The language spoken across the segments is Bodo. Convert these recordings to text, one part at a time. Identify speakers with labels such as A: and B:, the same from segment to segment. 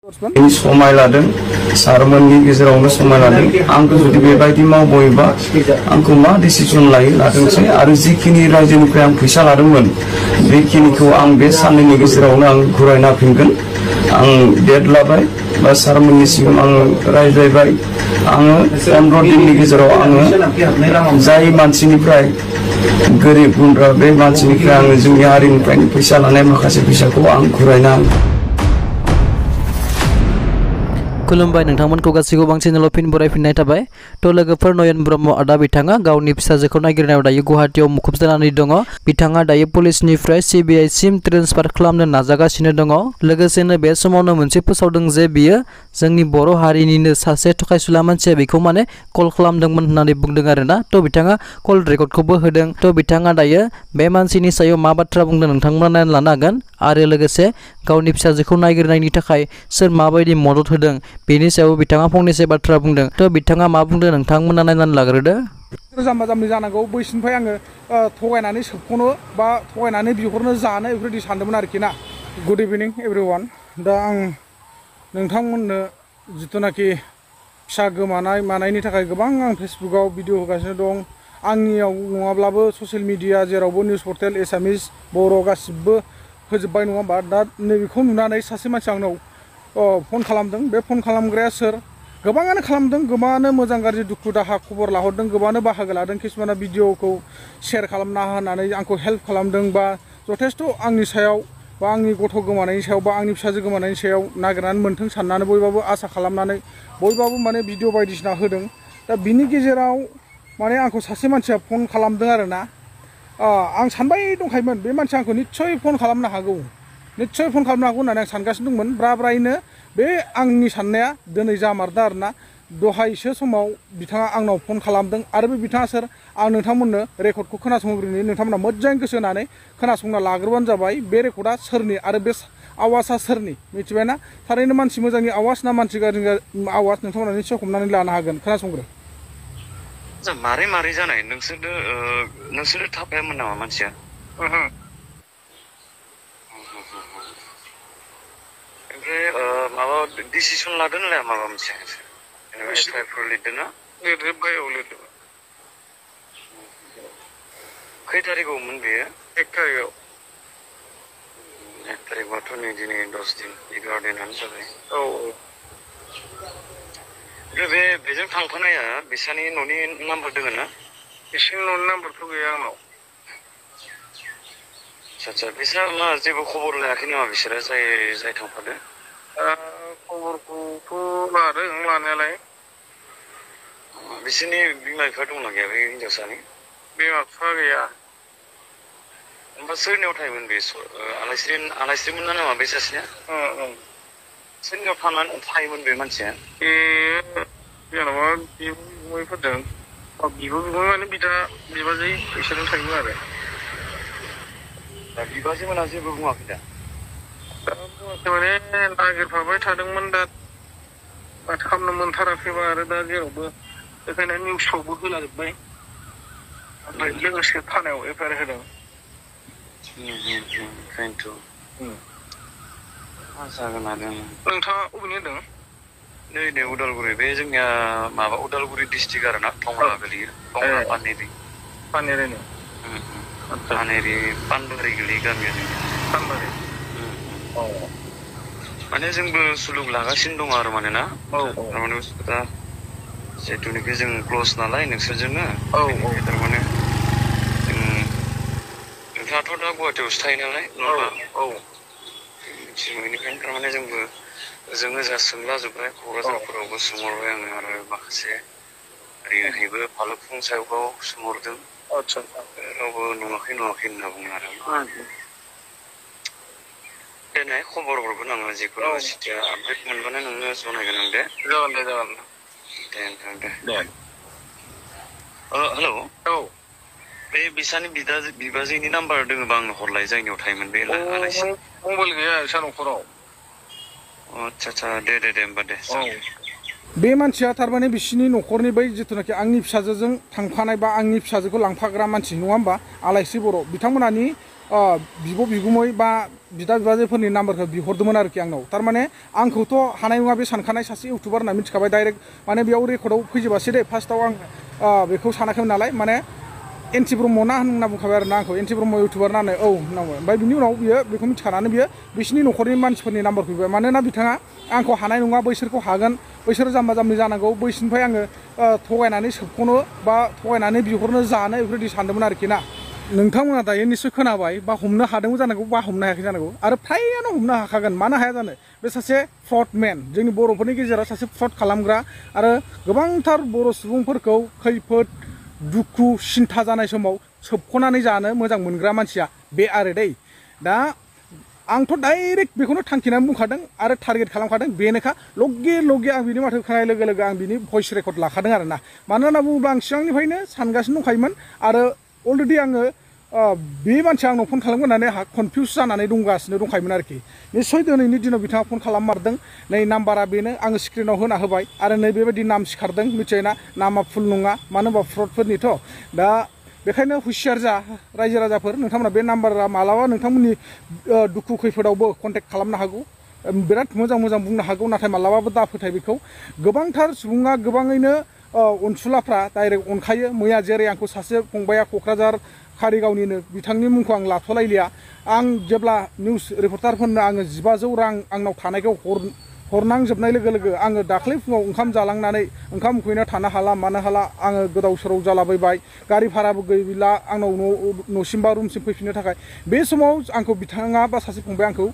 A: समाय लादों सारमोननि गेजेरावनो समाय लादों आंखौ जुदि बेबायदि मावबोयोबा आंखौ मा डिसिजन लाथोंसै आरो जिखिनि रायजोनिफ्राय आं फैसा लादोंमोन बेखिनिखौ आं बे साननैनि गेजेरावनो आं घुरायना होफिनगोन आं डेट लाबाय बा सारमोननि सिगां आं रायज्लायबाय आङो 15 दिननि गेजेराव आङो जाय मानसिनिफ्राय गोरिब गुन्द्रा बे मानसिनिफ्राय आङो जोंनि हारिनिफ्रायनो फैसा लानाय माखासे फैसाखौ आं घुरायना
B: खुलुमबाय नोंथांमोनखौ गासैखौ बांसिनल' फिन बरायफिननाय थाबाय थ' लोगोफोर नयन ब्रह्म आदा बिथाङा गावनि फिसाजोखौ नागिरनायाव दायो गुवाहाटीयाव मुखुब जानानै दङ बिथाङा दायो पुलिसनिफ्राय CBI सिम ट्रेन्सफार खालामनो नाजागासिनो दङ लोगोसेनो बे समावनो मोनसे फोसावदों जे बियो जोंनि बर' हारिनिनो सासे थगायसुला मानसिया बेखौ माने कल खालामदोंमोन होननानै बुंदों आरोना थ' बिथाङा कल रेकर्डखौबो होदों थ' बिथाङा दायो बे मानसिनि सायाव मा बाथ्रा बुंदों नोंथांमोना नायना लानो हागोन आरो लोगोसे गावनि फिसाजोखौ नागिरनायनि थाखाय सोर माबायदि मदद होदों बेनि सायाव बिथाङा फंनैसो बाथ्रा बुंदों थ' बिथाङा मा बुंदों नोंथांमोना नायनानै लाग्रोदो
C: जाम्बा जाम्बि जानांगौ बैसिनिफ्राय आङो थगायनानै सोबख'नो बा थगायनानै बिहरनो जानो बेफोरबायदि सानदोंमोन आरोखि ना गुड इभिनिं एभरिवान दा आं नोंथांमोननो जिथुनाखि फिसा गोमानाय मानायनि थाखाय गोबां आं फेसबुकाव भिडिअ होगासिनो दं आंनियाव नङाब्लाबो ससियेल मिडिया जेरावबो निउस पर्टेल एसामिस बर' गासिबो होजोब्बाय नङा होमबा दा नैबेखौ नुनानै सासे मानसि आंनाव फन खालामदों बे फन खालामग्राया सोर गोबाङानो खालामदों गोबाङानो मोजां गाज्रि दुखु दाहा खबर लाहरदों गोबाङानो बाहागो लादों किसुमाना भिडिअखौ शेयार खालामना होनानै आंखौ हेल्प खालामदों बा जथेस्थ' आंनि सायाव बा आंनि गथ' गोमानायनि सायाव बा आंनि फिसाजो गोमानायनि सायाव नागिरनानै मोन्थों साननानै बयबाबो आसा खालामनानै बयबाबो माने भिडिअ बायदिसिना होदों दा बिनि गेजेराव माने आंखौ सासे मानसिया फन खालामदों आरोना आं सानबाय दंखायोमोन बे मानसिया आंखौ निस्सय फन खालामनो हागौ निस्सय फन खालामनो हागौ होननानै आं सानगासिनो दंमोन ब्रायैनो बे आंनि साननाया दिनै जामारदों आरोना दहायसो समाव बिथाङा आंनाव फन खालामदों आरो बे बिथाङा सोर आं नोंथांमोननो रेकर्डखौ खोनासंग्रोनि नोंथांमोना मोजाङै गोसो होनानै खोनासंना लाग्रोबानो जाबाय बे रेकर्डआ सोरनि आरो बे आवाजआ सोरनि मिथिबायना थारैनो मानसि मोजांनि आवाज ना मानसि गाज्रिनि आवाज नोंथांमोना निस्सय हमनानै लानो हागोन खोनासंग्रो
A: मारै मारै जानाय नोंसोरो थाफायामोन नामा मानसिया ओमफ्राय माबा डिसिसन लादों ना माबा मोनसे एफआइआर लिरदों ना लिरजोब्बाय लिरदों खै थारिखआवमोन बेयो 1 तारिखआव 1 तारिखबाथ' नै दिनै 10 दिन 11 दिनानो जाबाय ओमफ्राय बेजों थांफानाया बिसानि न'नि नाम्बार दङ ना बिसोरनि न'नि नाम्बारथ' गैया आंनाव आচ্ছা बिसोर मा जेबो खबर लायाखै नामा बिसोरो जाय थांफादों खबरखौथ' लादों लानायालाय बिसोरनि बिमा बिफा दंना गैया बे हिनजावसानि बिमा बिफा गैया होमबा सोरनियाव थायोमोन बे आलायस्रिमोन ना नामा बे सासेया सोरनियाव थायोमोन बे मानसिया जेन'बा बिब'फोरजों बिब' माने बिदा बिबाजै बिसोरजों थायोमोन आरो दा बिबाजैमोना जेबो बुङाखै दा बुङाखै माने नागिरफाबाय थादोंमोन दा माथो खालामनो मोनथाराखैबा आरो दा जेरावबो बेखायनो निउसावबो होलाजोब्बाय ओमफ्राय लोगोसे थानायाव एफआइआर होदों ओंखायनोथ' मा जागोन आरो नोंथाङा अबेनि होनदों नै उदालगुरि बे जोंनिया माबा उदालगुरि डिस्ट्रिक्ट आरो ना टंला गोलैयो टंला पानेरि पानबारि गोलैयो गामिया पानबारि माने जोंबो सुलुग लागासिनो दङ आरो माने ना थारमाने दा जिहेतुनिखि जों क्लस नालाय नोंसोरजोंनो थारमाने नोंथाङाथ' दा गुवाहाटियावसो थायो नालाय बेनिखायनो थारमाने जोंबो जोङो जा सोंलाजोब्बाय क'क्राझारफोरावबो सोंहरबाय आङो आरो माखासे ओरैहायबो भालुकफुं सायावबो सोंहरदों रावबो नुवाखै होनना बुङो आरो देनाय खबर हरगोन आङो जिखुनु जिथिया आपडेट मोनबानो नोंनो जनायगोन आं दे जागोन दे नोंथां दे हेलौ बे बिसानि बिबाजैनि नाम्बार दोङोबा आंनो हरलाय जायनियाव थायोमोन बे मबाइल गैया इसा न'खराव आচ্ছা दे होमबा दे
C: बे मानसिया थारमाने बिसिनि न'खरनि बै जिथुनाखि आंनि फिसाजोजों थांफानाय बा आंनि फिसाजोखौ लांफाग्रा मानसि नङा होमबा आलायस्रि बर' बिथांमोनानि बिब' बिगुमै बा बिदा बिबाजैफोरनि नाम्बारखौ बिहरदोंमोन आरोखि आंनाव थारमाने आंखौथ' हानाय नङा बे सानखानाय सासे इउटुबार होनना मिथिखाबाय डाइरेक्ट माने बेयाव रेकर्डआव फैजोबासै दे फार्स्टआव आं बेखौ सानाखैमोन नालाय माने एनटि ब्रह्म ना होनना बुंखाबाय आरो ना आंखौ एनटि ब्रह्म इउटुबार होननानै औ होननांबाय ओमफ्राय बिनि उनाव बियो बेखौ मिथिखानानै बियो बिसिनि न'खरनि मानसिफोरनि नाम्बारखौ बिबाय मानोना बिथाङा आंखौ हानाय नङा बैसोरखौ हागोन बैसोर जाम्बा जाम्बि जानांगौ बैसोरनिफ्राय आङो थगायनानै सोबख'नो बा थगायनानै बिहरनो जानो बेफोरबायदि सानदोंमोन आरोखि ना नोंथांमोना दायो निस्सय खोनाबाय बा हमनो हादोंमोन जानांगौ बा हमनो हायाखै जानांगौ आरो फ्रायानो हमनो हाखागोन मानो हाया जानो बे सासे फ्रड मेन जोंनि बर'फोरनि गेजेराव सासे फ्रड खालामग्रा आरो गोबांथार बर' सुबुंफोरखौ खैफोद दुखु सिन्था जानाय समाव सोबख'नानै जानो मोजां मोनग्रा मानसिया बे आरो दै दा आंथ' डाइरेक्ट बेखौनो थांखिनानै बुंखादों आरो टारगेट खालामखादों बेनोखा लगे लगे आं बिनि माथो खोनानाय लोगो लोगो आं बिनि भइस रेकर्ड लाखादों आरो ना मानो होनना बुङोब्ला आं सिगांनिफ्रायनो सानगासिनो दंखायोमोन आरो अलरेडि आङो बे मानसिया आंनाव फन खालामगोन होननानै कनफिउस जानानै दंखायोमोन आरोखि निस्सय दिनैनि दिनाव बिथाङा फन खालाममारदों नै नाम्बारा बेनो आङो स्क्रिनाव होना होबाय आरो नै बेबायदि नाम सिखारदों मिथिबायना नामा फुल नङा मानो होनबा फ्रडफोरनिथ' दा बेखायनो हुसियार जा रायजो राजाफोर नोंथांमोना बे नाम्बारा मालाबा नोंथांमोननि दुखु खैफोदावबो कन्टेक्ट खालामनो हागौ बिराद मोजां मोजां बुंनो हागौ नाथाय मालाबाबो दाफोथाय बेखौ गोबांथार सुबुङा गोबाङैनो अनसुलाफ्रा डाइरेक्ट अनखायो मैया जेरै आंखौ सासे फंबाया क'क्राझार कारिगावनिनो बिथांनि मुंखौ आं लाथ'लायलिया आं जेब्ला निउस रिपर्टारफोरनो आङो 1500 रां आंनाव थानायखौ हरनांजोबनाय लोगो लोगो आङो दाख्लै फुङाव ओंखाम जालांनानै ओंखाम उखैना थानो हाला मानो हाला आङो गोदाव सोराव जालाबायबाय गारि भाराबो गैला आंनाव न'सिम बा रुमसिम फैफिननो थाखाय बे समाव आंखौ बिथाङा बा सासे फंबाया आंखौ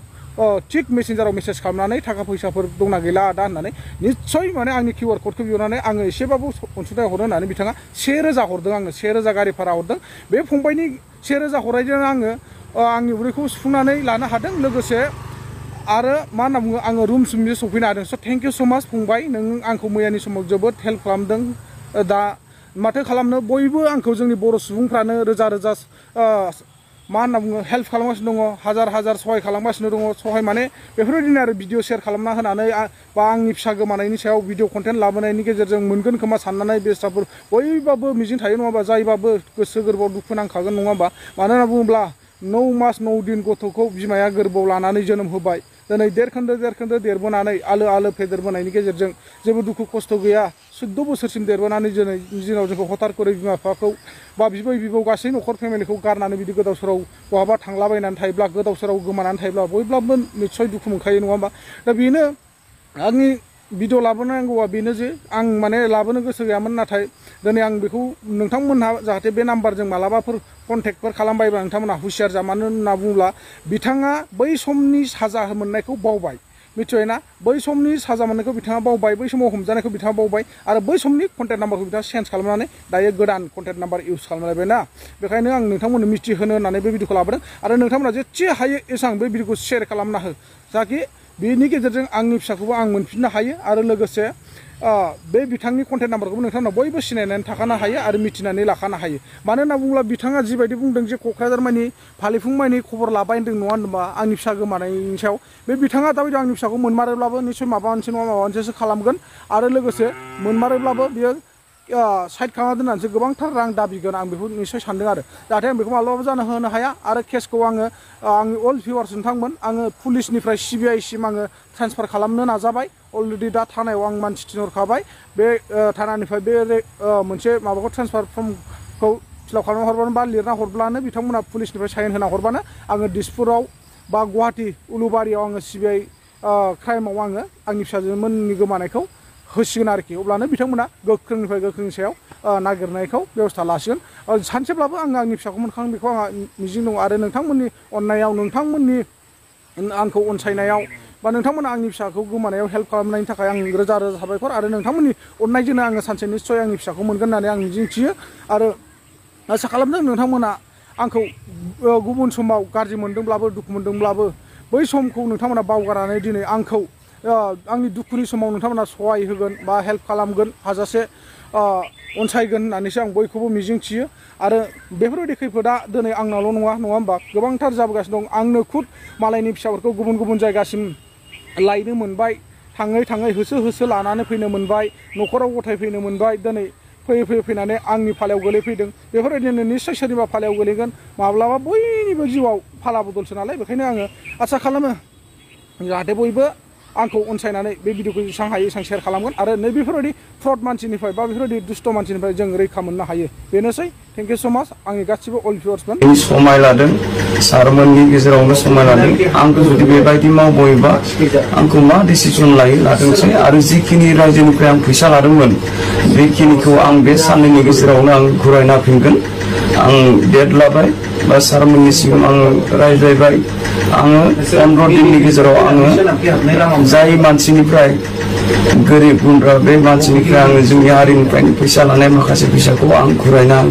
C: थिग मेसेन्जाराव मेसेज खालामनानै थाखा फैसाफोर दंना गैला आदा होननानै निस्सय माने आंनि किउआर क'डखौ बिहरनानै आङो एसेबाबो अनसुंथाइ हरनो होननानै बिथाङा 1000 हरदों आंनो 1000 गारि भारा हरदों बे फंबायनि 1000 हरनायजों आङो आंनि उदैखौ सुफुंनानै लानो हादों लोगोसे आरो मा होनना बुङो आङो रुमसिम सफैनो हादों स' थेंक इउ स' माच फंबाय नों आंखौ मैयानि समाव जोबोद हेल्प खालामदों दा माथो खालामनो बयबो आंखौ जोंनि बर' सुबुंफ्रानो रोजा रोजा मा होनना बुङो हेल्प खालामगासिनो दङ हाजार हाजार सहाय खालामगासिनो दङ सहाय माने बेफोरबायदिनो आरो भिडिअ शेयार खालामना होनानै बा आंनि फिसा गोमानायनि सायाव भिडिअ कन्टेन्ट लाबोनायनि गेजेरजों मोनगोन खोमा साननानै बेस्राफोर बयबाबो मिजिं थायो नङाबा जायबाबो गोसो गोरबोआव दुखु नांखागोन नङा होमबा मानो होनना बुङोब्ला 9 मास 9 दिन गथ'खौ बिमाया गोरबोआव लानानै जोनोम होबाय दिनै देरखोन्दो देरबोनानै आलो आलो फेदेरबोनायनि गेजेरजों जेबो दुखु खस्थ' गैया 14 बोसोरसिम देरबोनानै दिनाव जोंखौ हथार करै बिमा बिफाखौ बा बिबै बिबौ गासै न'खर फेमिलिखौ गारनानै बिदि गोदाव सोराव बहाबा थांलाबायनानै थायोब्ला गोदाव सोराव गोमानानै थायोब्ला बयब्लाबो निस्सय दुखु मोनखायो नङा होमबा दा बेनो आंनि भिडिअ लाबोनांगौआ बेनो जे आं माने लाबोनो गोसो गैयामोन नाथाय दिनै आं बेखौ नोंथांमोनहा जाहाथे बे नाम्बारजों मालाबाफोर कन्टेक्टफोर खालामबायबा नोंथांमोनहा हुसियार जा मानो होनना बुङोब्ला बिथाङा बै समनि साजा मोननायखौ बावबाय मिथिबायना बै समनि साजा मोननायखौ बिथाङा बावबाय बै समाव हमजानायखौ बिथाङा बावबाय आरो बै समनि कन्टेक्ट नाम्बारखौ बिथाङा चेन्ज खालामनानै दायो गोदान कन्टेक्ट नाम्बार इउज खालामलायबाय ना बेखायनो आं नोंथांमोननो मिथिहोनो होननानै बे भिडिअखौ लाबोदों आरो नोंथांमोना जेसे हायो एसेबां बे भिडिअखौ शेयार खालामना हो जाहाथे बेनि गेजेरजों आंनि फिसाखौबो आं मोनफिननो हायो आरो लोगोसे बे बिथांनि कन्टेक्ट नाम्बारखौबो नोंथांमोना बयबो सिनायनानै थाखानो हायो आरो मिथिनानै लाखानो हायो मानो होनना बुङोब्ला बिथाङा जिबायदि बुंदों जे क'क्राझार मानि फालिफुं मानि खबर लाबाय होनदों नङा होनबा आंनि फिसा गोमानायनि सायाव बे बिथाङा दाबायदि आंनि फिसाखौ मोनमारोब्लाबो निस्सय माबा मोनसे नङा माबा मोनसेसो खालामगोन आरो लोगोसे मोनमारोब्लाबो बियो साइड खालामना दोननानैसो गोबांथार रां दाबिगोन आं बेखौ निस्सय सानदों आरो जाहाथे आं बेखौ माब्लाबाबो जानो होनो हाया आरो केसखौ आङो आंनि अल भिउवार्स नोंथांमोन आङो पुलिसनिफ्राय CBI सिम आङो ट्रेन्सफार खालामनो नाजाबाय अलरेडि दा थानायाव आं मानसि थिनहरखाबाय बे थानानिफ्राय बे मोनसे माबाखौ ट्रेन्सफार फर्मखौ फिलाप खालामना हरबानो बा लिरना हरब्लानो बिथांमोना पुलिसनिफ्राय साइन होना हरबानो आङो दिसपुराव बा गुवाहाटि उलुबारियाव आङो CBI क्राइमाव आङो आंनि फिसाजोमोननि गोमानायखौ होसिगोन आरोखि अब्लानो बिथांमोना गोख्रोंनिफ्राय गोख्रोंनि सायाव नागिरनायखौ बेबस्था लासिगोन सानसेब्लाबो आङो आंनि फिसाखौ मोनखागोन बेखौ आंहा मिजिं दङ आरो नोंथांमोननि अननायाव नोंथांमोननि आंखौ अनसायनायाव बा नोंथांमोना आंनि फिसाखौ गोमानायाव हेल्प खालामनायनि थाखाय आं रोजा रोजा साबायखर आरो नोंथांमोननि अननायजोंनो आङो सानसे निस्सय आंनि फिसाखौ मोनगोन होननानै आं मिजिंथियो आरो आसा खालामदों नोंथांमोना आंखौ गुबुन समाव गाज्रि मोनदोंब्लाबो दुखु मोनदोंब्लाबो बै समखौ नोंथांमोना बावगारनानै दिनै आंखौ आंनि दुखुनि समाव नोंथांमोना सहाय होगोन बा हेल्प खालामगोन हाजासे अनसायगोन होननानैसो आं बयखौबो मिजिंथियो आरो बेफोरबायदि खैफोदा दिनै आंनावल' नङा होमबा गोबांथार जाबोगासिनो दं आंनो खुद मालायनि फिसाफोरखौ गुबुन गुबुन जायगासिम लायनो मोनबाय थाङै थाङै होसो होसो लानानै फैनो मोनबाय न'खराव गथायफैनो मोनबाय दिनै फैयै फैयै फैनानै आंनि फालायाव गोलैफैदों बेफोरबायदिनो निस्सय सोरनिबा फालायाव गोलैगोन माब्लाबा बयनिबो जिउआव फाला बदलसो नालाय बेखायनो आङो आसा खालामो जाहाथे बयबो आंखौ अनसायनानै बे भिडिअखौ जेसेबां हायो एसेबां शेयार खालामगोन आरो नै बेफोरबायदि फ्रड मानसिनिफ्राय बा बेफोरबायदि दुष्ट मानसिनिफ्राय जों रैखा मोननो हायो बेनोसै थेंक इउ सो माच आंनि गासिबो अल भिउवार्समोन
D: समाय लादों सारमोननि गेजेरावनो समाय लादों आंखौ जुदि बेबायदि मावबोयोबा आंखौ मा डिसिजन लादोंसै आरो जिखिनि रायजोनिफ्राय आं फैसा लादोंमोन बेखिनिखौ आं बे साननैनि गेजेरावनो आं घुरायना होफिनगोन आं डेट लाबाय बा सारमोननिसिम आं रायज्लायबाय आङो 15 दिननि गेजेराव आङो जाय मानसिनिफ्राय गोरिब गुन्द्रा बे मानसिनिफ्राय आङो जोंनि हारिनिफ्रायनो फैसा लानाय माखासे फैसाखौ आं घुरायना